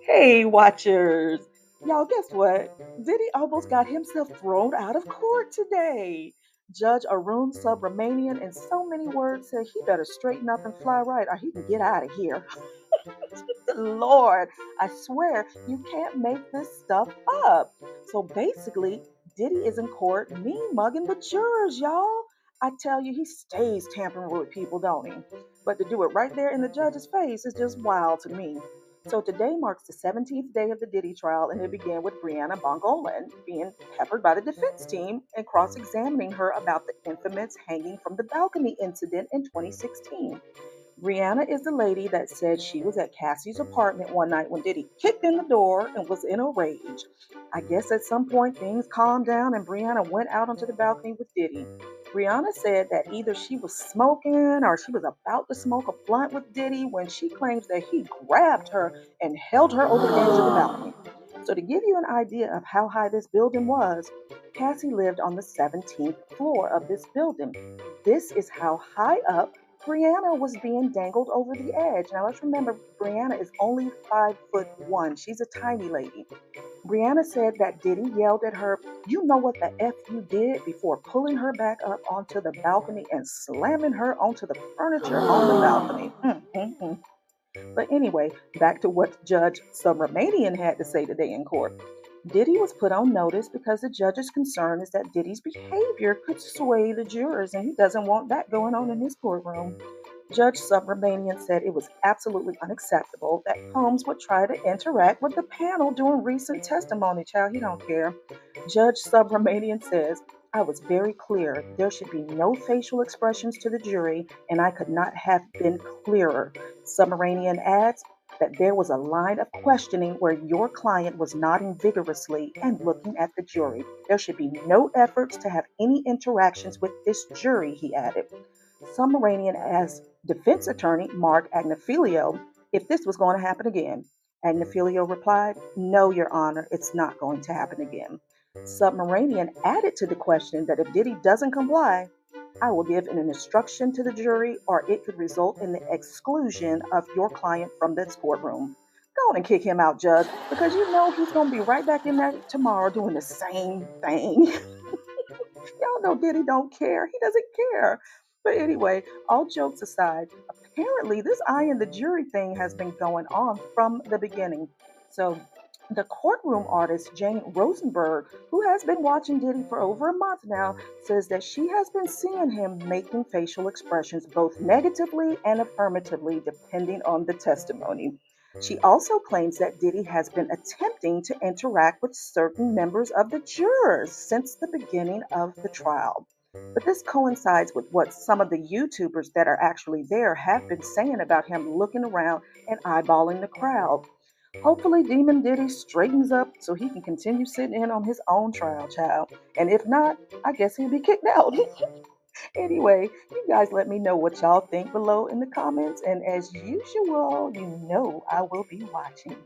Hey, watchers. Y'all, guess what? Diddy almost got himself thrown out of court today. Judge Arun Subramanian, in so many words, said he better straighten up and fly right or he can get out of here. Lord, I swear you can't make this stuff up. So basically, Diddy is in court, mean mugging the jurors, y'all. I tell you, he stays tampering with people, don't he? But to do it right there in the judge's face is just wild to me. So today marks the 17th day of the Diddy trial, and it began with Brianna Bongolan being peppered by the defense team and cross examining her about the infamous hanging from the balcony incident in 2016. Brianna is the lady that said she was at Cassie's apartment one night when Diddy kicked in the door and was in a rage. I guess at some point things calmed down and Brianna went out onto the balcony with Diddy. Brianna said that either she was smoking or she was about to smoke a blunt with Diddy when she claims that he grabbed her and held her over the edge of the balcony. So, to give you an idea of how high this building was, Cassie lived on the 17th floor of this building. This is how high up Brianna was being dangled over the edge. Now let's remember, Brianna is only 5'1". She's a tiny lady. Brianna said that Diddy yelled at her, "You know what the F you did," before pulling her back up onto the balcony and slamming her onto the furniture on the balcony. But anyway, back to what Judge Subramanian had to say today in court. Diddy was put on notice because the judge's concern is that Diddy's behavior could sway the jurors, and he doesn't want that going on in his courtroom. Judge Subramanian said it was absolutely unacceptable that Holmes would try to interact with the panel during recent testimony. Child, he don't care. Judge Subramanian says, "I was very clear. There should be no facial expressions to the jury, and I could not have been clearer." Subramanian adds that there was a line of questioning where your client was nodding vigorously and looking at the jury. There should be no efforts to have any interactions with this jury, he added. Subramanian asked defense attorney Mark Agnifilio if this was going to happen again. Agnifilio replied, "No, Your Honor, it's not going to happen again." Submarinian added to the question that if Diddy doesn't comply, "I will give an instruction to the jury or it could result in the exclusion of your client from this courtroom." Go on and kick him out, Judge, because you know he's going to be right back in there tomorrow doing the same thing. Y'all know Diddy don't care. He doesn't care. But anyway, all jokes aside, apparently this I and the jury thing has been going on from the beginning. So the courtroom artist Jane Rosenberg, who has been watching Diddy for over a month now, says that she has been seeing him making facial expressions both negatively and affirmatively depending on the testimony. She also claims that Diddy has been attempting to interact with certain members of the jurors since the beginning of the trial. But this coincides with what some of the YouTubers that are actually there have been saying about him looking around and eyeballing the crowd. Hopefully, Demon Diddy straightens up so he can continue sitting in on his own trial, child. And if not, I guess he'll be kicked out. Anyway, you guys let me know what y'all think below in the comments. And as usual, you know I will be watching.